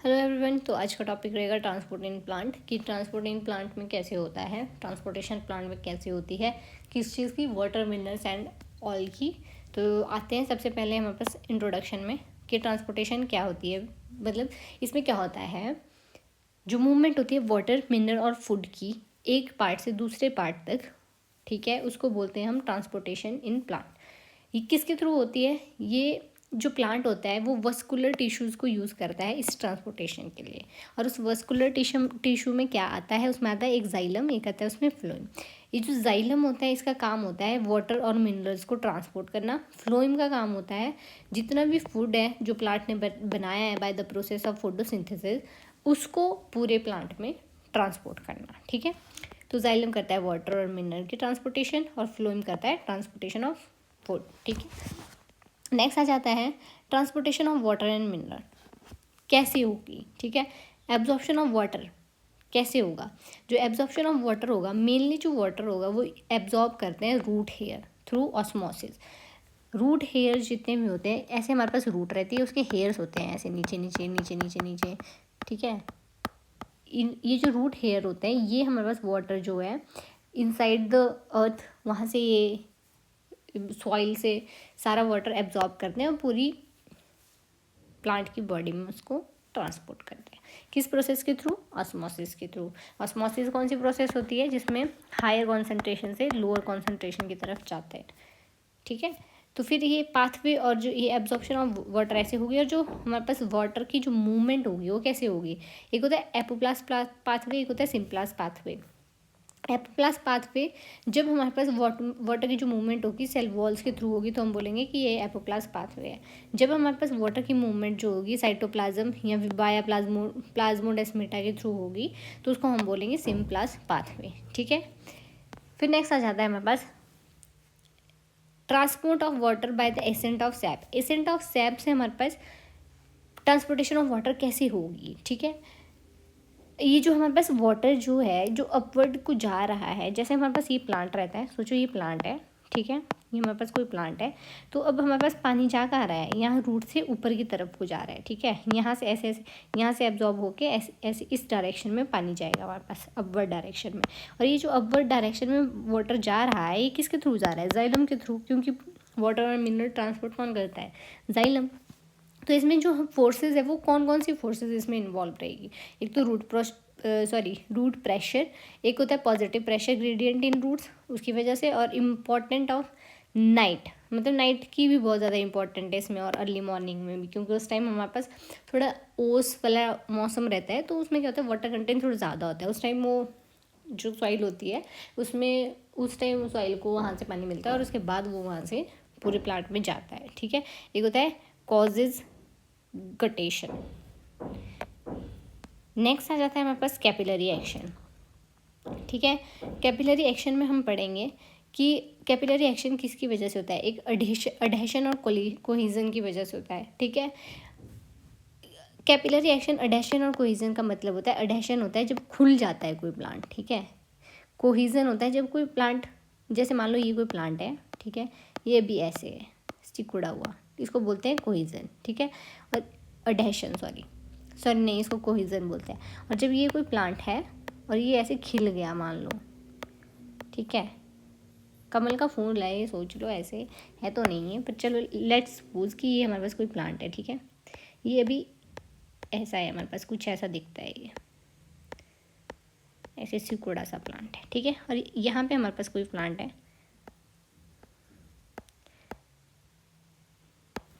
Hello everyone. तो आज का टॉपिक रहेगा ट्रांसपोर्ट इन प्लांट कि ट्रांसपोर्ट इन प्लांट में कैसे होता है, ट्रांसपोर्टेशन प्लांट में कैसे होती है, किस चीज़ की, वाटर, मिनरल्स एंड ऑयल की। तो आते हैं सबसे पहले हमारे पास इंट्रोडक्शन में कि ट्रांसपोर्टेशन क्या होती है। मतलब इसमें क्या होता है, जो मूवमेंट होती है वाटर, मिनरल और फूड की एक पार्ट से दूसरे पार्ट तक, ठीक है, उसको बोलते हैं हम ट्रांसपोर्टेशन इन प्लांट। ये किसके थ्रू होती है? ये जो प्लांट होता है वो वस्कुलर टिश्यूज़ को यूज़ करता है इस ट्रांसपोर्टेशन के लिए। और उस वस्कुलर टिश्यू में क्या आता है? उसमें आता है एक जाइलम, एक आता है उसमें फ्लोएम। ये जो जाइलम होता है इसका काम होता है वाटर और मिनरल्स को ट्रांसपोर्ट करना। फ्लोएम का काम होता है जितना भी फूड है जो प्लांट ने बनाया है by the process of photosynthesis, उसको पूरे प्लांट में ट्रांसपोर्ट करना। ठीक है, तो जाइलम करता है वाटर और मिनरल की ट्रांसपोर्टेशन और फ्लोएम करता है ट्रांसपोर्टेशन ऑफ फूड। ठीक है, नेक्स्ट आ जाता है transportation of water and mineral कैसे होगी। ठीक है, एब्जॉर्प्शन ऑफ वाटर कैसे होगा? जो एब्जॉर्प्शन ऑफ वाटर होगा, मेनली जो वाटर होगा वो एब्जॉर्ब करते हैं root hair through osmosis. Root hair जितने भी होते हैं, ऐसे हमारे पास रूट रहती है, उसके हेयर्स होते हैं ऐसे नीचे नीचे नीचे नीचे नीचे। ठीक है, ये जो रूट हेयर होते हैं ये हमारे पास वाटर जो है इनसाइड द अर्थ, वहाँ से ये सॉइल से सारा वाटर एब्जॉर्ब करते हैं और पूरी प्लांट की बॉडी में उसको ट्रांसपोर्ट करते हैं। किस प्रोसेस के थ्रू? ऑस्मोसिस के थ्रू। ऑस्मोसिस कौन सी प्रोसेस होती है? जिसमें हायर कॉन्सेंट्रेशन से लोअर कॉन्सेंट्रेशन की तरफ जाते हैं। ठीक है, तो फिर ये पाथवे और जो ये एब्जॉर्प्शन ऑफ वाटर ऐसे होगी, और जो हमारे पास वाटर की जो मूवमेंट होगी वो कैसे होगी? एक होता है एपोप्लास्ट पाथवे, एक होता है सिम्प्लास्ट पाथवे। एपोप्लास्ट पाथवे जब हमारे पास वाटर की जो मूवमेंट होगी सेल वॉल्स के थ्रू होगी तो हम बोलेंगे कि ये एपोप्लास्ट पाथवे है। जब हमारे पास वाटर की मूवमेंट जो होगी साइटोप्लाज्म या वाया प्लाज्मोडेस्माटा के थ्रू होगी तो उसको हम बोलेंगे सिम्प्लास्ट पाथवे। ठीक है, फिर नेक्स्ट आ जाता है हमारे पास transport of water by the ascent of sap. Ascent of sap से हमारे पास ट्रांसपोर्टेशन ऑफ वाटर कैसे होगी? ठीक है, ये जो हमारे पास वाटर जो है जो अपवर्ड को जा रहा है, जैसे हमारे पास ये प्लांट रहता है, सोचो ये प्लांट है, ठीक है, ये हमारे पास कोई प्लांट है, तो अब हमारे पास पानी जा कहाँ रहा है? यहाँ रूट से ऊपर की तरफ को जा रहा है। ठीक है, यहाँ से ऐसे ऐसे यहाँ से एब्जॉर्ब होके ऐसे ऐसे इस डायरेक्शन में पानी जाएगा हमारे पास अपवर्ड डायरेक्शन में। और ये जो अपवर्ड डायरेक्शन में वाटर जा रहा है ये किसके थ्रू जा रहा है? जाइलम के थ्रू, क्योंकि वाटर और मिनरल ट्रांसपोर्ट कौन करता है? जाइलम। तो इसमें जो फोर्सेस है वो कौन कौन सी फोर्सेस इसमें इन्वॉल्व रहेगी? एक तो रूट प्रेशर, एक होता है पॉजिटिव प्रेशर ग्रेडियंट इन रूट्स उसकी वजह से, और इम्पॉर्टेंट ऑफ नाइट, मतलब नाइट की भी बहुत ज़्यादा इंपॉर्टेंट है इसमें और अर्ली मॉर्निंग में भी, क्योंकि उस टाइम हमारे पास थोड़ा ओस वाला मौसम रहता है तो उसमें क्या होता है वाटर कंटेंट थोड़ा ज़्यादा होता है। उस टाइम वो जो सॉइल होती है उसमें उस टाइम सॉइल को वहाँ से पानी मिलता है और उसके बाद वो वहाँ से पूरे प्लांट में जाता है। ठीक है, एक होता है कॉजेज गटेशन। नेक्स्ट आ जाता है हमारे पास कैपिलरी एक्शन। ठीक है, कैपिलरी एक्शन में हम पढ़ेंगे कि कैपिलरी एक्शन किसकी वजह से होता है? एक अडहेशन और कोहिजन की वजह से होता है। ठीक है, कैपिलरी एक्शन अडहेशन और कोहिजन का मतलब होता है, अडहेशन होता है जब खुल जाता है कोई प्लांट, ठीक है, कोहिजन होता है जब कोई प्लांट, जैसे मान लो ये कोई प्लांट है, ठीक है, ये भी ऐसे है सिकुड़ा हुआ, इसको बोलते हैं कोहिजन। ठीक है, और अडहेशन सॉरी नहीं, इसको कोहिजन बोलते हैं। और जब ये कोई प्लांट है और ये ऐसे खिल गया मान लो, ठीक है, कमल का फूल है ये, सोच लो, ऐसे है तो नहीं है पर चलो लेट्स सपोज कि ये हमारे पास कोई प्लांट है। ठीक है, ये अभी ऐसा है, हमारे पास कुछ ऐसा दिखता है, ये ऐसे सिकुड़ा सा प्लांट है। ठीक है, और यहाँ पे हमारे पास कोई प्लांट है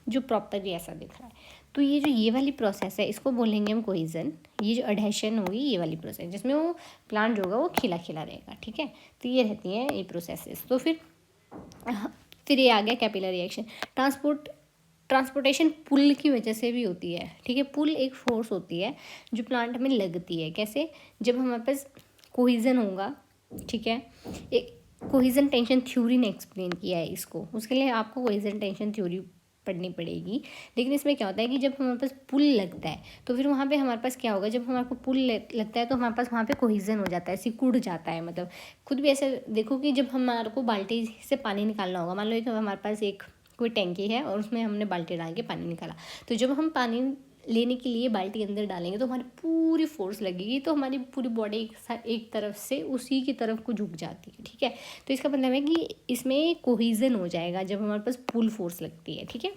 जो प्रॉपरली ऐसा दिख रहा है। तो ये जो ये वाली प्रोसेस है इसको बोलेंगे हम कोहिजन। ये जो अडहेशन होगी ये वाली प्रोसेस जिसमें वो प्लांट जो होगा वो खिला खिला रहेगा। ठीक है, तो ये रहती हैं ये प्रोसेसेस। तो फिर ये आ गया कैपिलरी एक्शन। ट्रांसपोर्टेशन पुल की वजह से भी होती है। ठीक है, पुल एक फोर्स होती है जो प्लांट में लगती है। कैसे? जब हमारे पास कोहिजन होगा, ठीक है, एक कोहिजन टेंशन थ्योरी ने एक्सप्लेन किया है इसको, उसके लिए आपको कोहिजन टेंशन थ्योरी पढ़नी पड़ेगी। लेकिन इसमें क्या होता है कि जब हमारे पास पुल लगता है तो फिर वहाँ पे हमारे पास क्या होगा, जब हमारे को पुल लगता है तो हमारे पास वहाँ पे कोहिजन हो जाता है, सिकुड़ जाता है। मतलब खुद भी ऐसे देखो कि जब हमारे को बाल्टी से पानी निकालना होगा, मान लो कि हमारे पास एक कोई टैंकी है और उसमें हमने बाल्टी डाल के पानी निकाला, तो जब हम पानी लेने के लिए बाल्टी अंदर डालेंगे तो हमारी पूरी फोर्स लगेगी, तो हमारी पूरी बॉडी एक तरफ से उसी की तरफ को झुक जाती है, ठीक है। तो इसका मतलब है कि इसमें कोहिजन हो जाएगा जब हमारे पास पुल फोर्स लगती है, ठीक है,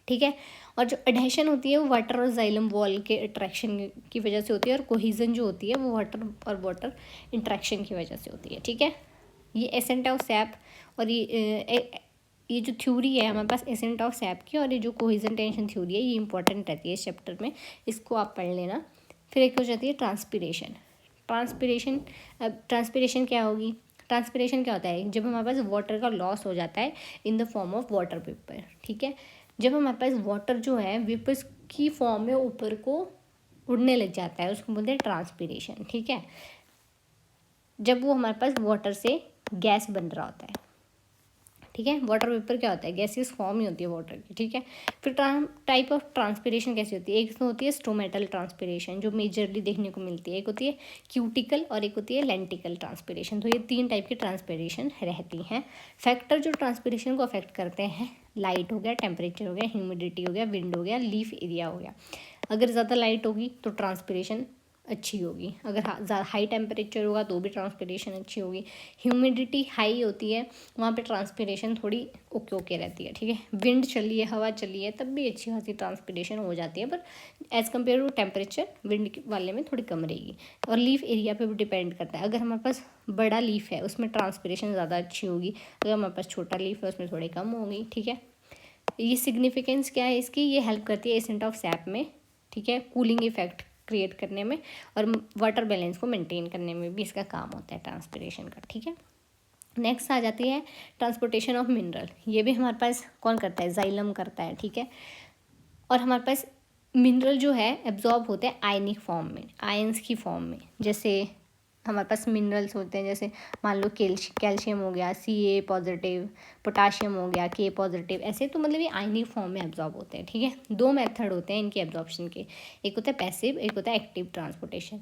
ठीक है। और जो एडहेशन होती है वो वाटर और जाइलम वॉल के अट्रैक्शन की वजह से होती है, और कोहिजन जो होती है वो वाटर और वाटर इंट्रैक्शन की वजह से होती है, ठीक है। ये एसेंट ऑफ सैप और ये जो थ्योरी है हमारे पास एसेंट ऑफ सैप की, और ये जो कोहिजन टेंशन थ्योरी है ये इंपॉर्टेंट रहती है इस चैप्टर में, इसको आप पढ़ लेना। फिर एक हो जाती है ट्रांसपिरेशन। ट्रांसपिरेशन क्या होगी? ट्रांसपिरेशन क्या होता है? जब हमारे पास वाटर का लॉस हो जाता है in the form of water vapour, ठीक है। जब हमारे पास वाटर जो है वेपर्स की फॉर्म में ऊपर को उड़ने लग जाता है, उसको बोलते हैं ट्रांसपिरेशन, ठीक है। जब वो हमारे पास वाटर से गैस बन रहा होता है, ठीक है। वाटर वेपर क्या होता है? गैसियस फॉर्म ही होती है वाटर की, ठीक है। फिर टाइप ऑफ ट्रांसपिरेशन कैसी होती है? एक तो होती है स्टोमेटल ट्रांसपिरेशन जो मेजरली देखने को मिलती है, एक होती है क्यूटिकल और एक होती है लेंटिकल ट्रांसपिरेशन। तो ये 3 टाइप की ट्रांसपिरेशन रहती हैं। फैक्टर जो ट्रांसपिरेशन को अफेक्ट करते हैं, लाइट हो गया, टेम्परेचर हो गया, ह्यूमिडिटी हो गया, विंड हो गया, लीफ एरिया हो गया। अगर ज़्यादा लाइट होगी तो ट्रांसपिरेशन अच्छी होगी, अगर हाई टेम्परेचर होगा तो भी ट्रांसपिरेशन अच्छी होगी। ह्यूमिडिटी हाई होती है वहाँ पे ट्रांसपिरेशन थोड़ी ओके ओके रहती है, ठीक है। विंड चली है, हवा चली है, तब भी अच्छी खासी ट्रांसपिरेशन हो जाती है, पर as compare to temperature wind वाले में थोड़ी कम रहेगी। और लीफ एरिया पे भी डिपेंड करता है, अगर हमारे पास बड़ा लीफ है उसमें ट्रांसपिरेशन ज़्यादा अच्छी होगी, अगर हमारे पास छोटा लीफ है उसमें थोड़ी कम होगी, ठीक है। ये सिग्निफिकेंस क्या है इसकी? ये हेल्प करती है एसेंट ऑफ सैप में, ठीक है, कूलिंग इफेक्ट क्रिएट करने में, और वाटर बैलेंस को मेंटेन करने में भी इसका काम होता है ट्रांसपिरेशन का, ठीक है। नेक्स्ट आ जाती है ट्रांसपोर्टेशन ऑफ मिनरल। ये भी हमारे पास कौन करता है? जाइलम करता है, ठीक है। और हमारे पास मिनरल जो है एब्जॉर्ब होते हैं आयनिक फॉर्म में, आयंस की फॉर्म में। जैसे हमारे पास मिनरल्स होते हैं, जैसे मान लो कैल्शियम हो गया Ca पॉजिटिव, पोटाशियम हो गया K पॉजिटिव, ऐसे। तो मतलब ये आयनिक फॉर्म में एब्जॉर्ब होते हैं, ठीक है। 2 मेथड होते हैं इनके एब्जॉर्प्शन के, एक होता है पैसिव, एक होता है active transportation,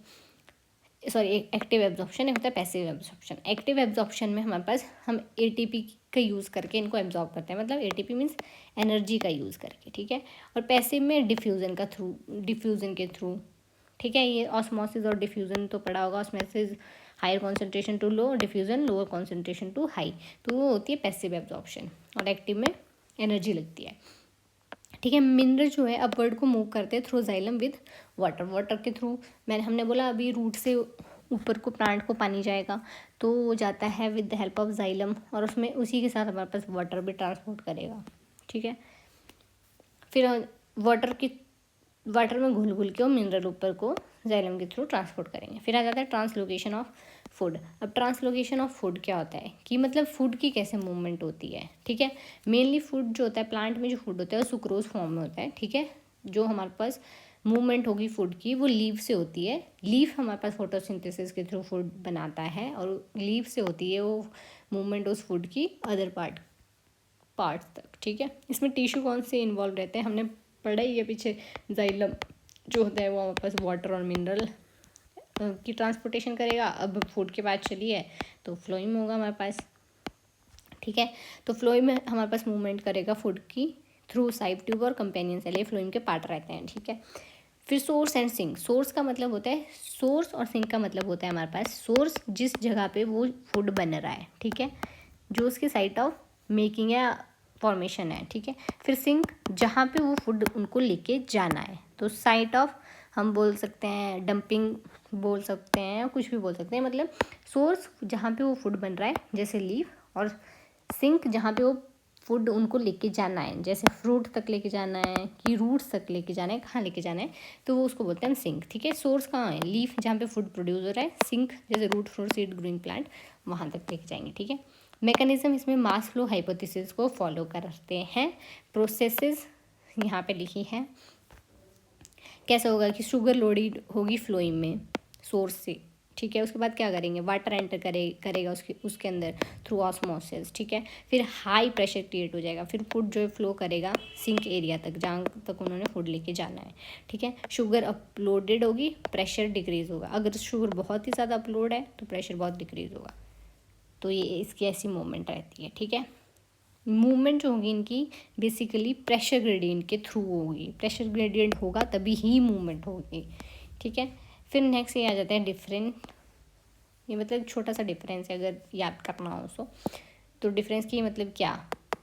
sorry active absorption, एक होता है पैसिव एब्जॉर्प्शन। एक्टिव एब्जॉर्प्शन में हमारे पास हम ATP का यूज़ करके इनको एब्जॉर्ब करते हैं, मतलब ATP मीन्स एनर्जी का यूज़ करके, ठीक है। और पैसिव में डिफ्यूज़न के थ्रू, ठीक है। ये ऑस्मोसिस और डिफ्यूज़न तो पढ़ा होगा, osmosis higher concentration to low, diffusion lower concentration to high, तो वो होती है पैसिव एब्जॉर्प्शन। और एक्टिव में एनर्जी लगती है, ठीक है। मिनरल जो है अपवर्ड को मूव करते हैं थ्रू जाइलम विद वाटर के थ्रू। हमने बोला अभी रूट से ऊपर को प्लांट को पानी जाएगा तो वो जाता है with the help of xylem, और उसमें उसी के साथ हमारे पास वाटर भी ट्रांसपोर्ट करेगा, ठीक है। फिर वाटर में घुल घुल के वो मिनरल ऊपर को जाइलम के थ्रू ट्रांसपोर्ट करेंगे। फिर आ जाता है ट्रांसलोकेशन ऑफ फूड। अब ट्रांसलोकेशन ऑफ फूड क्या होता है कि मतलब फूड की कैसे मूवमेंट होती है, ठीक है। मेनली फूड जो होता है, प्लांट में जो फूड होता है वो सुक्रोज फॉर्म में होता है, ठीक है। जो हमारे पास मूवमेंट होगी फूड की वो लीफ से होती है। लीफ हमारे पास फोटोसिंथेसिस के थ्रू फूड बनाता है, और लीफ से होती है वो मूवमेंट उस फूड की अदर पार्ट्स तक, ठीक है। इसमें टिश्यू कौन से इन्वॉल्व रहते हैं हमने पढ़ा ही है पीछे। जाइलम जो होता है वो हमारे पास वाटर और मिनरल की ट्रांसपोर्टेशन करेगा। अब फूड के बाद चलिए तो फ्लोइम होगा हमारे पास, ठीक है। तो फ्लोइम में हमारे पास मूवमेंट करेगा फूड की थ्रू साइड ट्यूब और कंपेनियन सेल, ये फ्लोइम के पार्ट रहते हैं, ठीक है। फिर सोर्स एंड सिंक। सोर्स का मतलब होता है सोर्स, और सिंक का मतलब होता है हमारे पास सोर्स जिस जगह पे वो फूड बन रहा है, ठीक है, जो उसकी साइट ऑफ मेकिंग या फॉर्मेशन है, ठीक है। फिर सिंक जहाँ पे वो फूड उनको लेके जाना है, तो साइट ऑफ हम बोल सकते हैं डंपिंग बोल सकते हैं, कुछ भी बोल सकते हैं। मतलब सोर्स जहाँ पे वो फूड बन रहा है जैसे लीफ, और सिंक जहाँ पे वो फूड उनको लेके जाना है, जैसे फ्रूट तक लेके जाना है कि रूट्स तक लेके जाना है, कहाँ लेके जाना है, तो वो उसको बोलते हैं सिंक, ठीक है। सोर्स कहाँ है? लीफ जहाँ पे फूड प्रोड्यूस हो रहा है, सिंक जैसे root fruit seed growing plant वहाँ तक लेके जाएंगे, ठीक है। मैकेनिज्म इसमें मास फ्लो हाइपोथेसिस को फॉलो करते हैं। प्रोसेसेस यहाँ पे लिखी है। कैसा होगा कि लोडेड होगी फ्लोइम में सोर्स से, ठीक है। उसके बाद क्या करेंगे? वाटर एंटर करेगा उसके अंदर थ्रू ऑस्मोसिस, ठीक है। फिर हाई प्रेशर क्रिएट हो जाएगा, फिर फूड जो है फ्लो करेगा सिंक एरिया तक जहाँ तक उन्होंने फूड लेके जाना है, ठीक है। शुगर अपलोडेड होगी, प्रेशर डिक्रीज होगा। अगर शुगर बहुत ही ज़्यादा अपलोड है तो प्रेशर बहुत डिक्रीज होगा। तो ये इसकी ऐसी मूवमेंट रहती है, ठीक है। मूवमेंट जो होगी इनकी बेसिकली प्रेशर ग्रेडियंट के थ्रू होगी, प्रेशर ग्रेडियंट होगा तभी ही मूवमेंट होगी, ठीक है। फिर नेक्स्ट ये आ जाता है डिफरेंट, ये मतलब छोटा सा डिफरेंस है अगर याद करना हो तो डिफरेंस की मतलब क्या,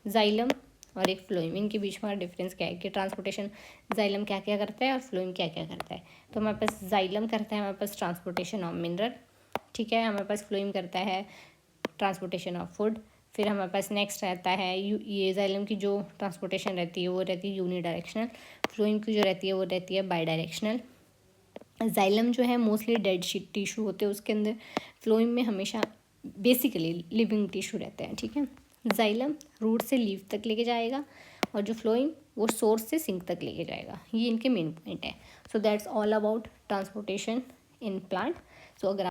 जाइलम और एक फ्लोएम, इनके बीच में डिफरेंस क्या है कि ट्रांसपोर्टेशन जाइलम क्या क्या करता है और फ्लोएम क्या क्या करता है। तो हमारे पास जाइलम करता है हमारे पास ट्रांसपोर्टेशन ऑफ मिनरल, ठीक है, हमारे पास फ्लोएम करता है ट्रांसपोर्टेशन ऑफ फूड। फिर हमारे पास नेक्स्ट रहता है ये जाइलम की जो ट्रांसपोर्टेशन रहती है वो रहती है यूनिडायरेक्शनल, फ्लोएम की जो रहती है वो रहती है बाई डायरेक्शनल। जाइलम जो है मोस्टली डेड टिश्यू होते हैं उसके अंदर, फ्लोएम में हमेशा बेसिकली लिविंग टिश्यू रहते हैं, ठीक है। जाइलम रूट से लीफ तक लेके जाएगा और जो फ्लोएम वो सोर्स से सिंक तक लेके जाएगा, ये इनके मेन पॉइंट है। So that's all about transportation in plant. So अगर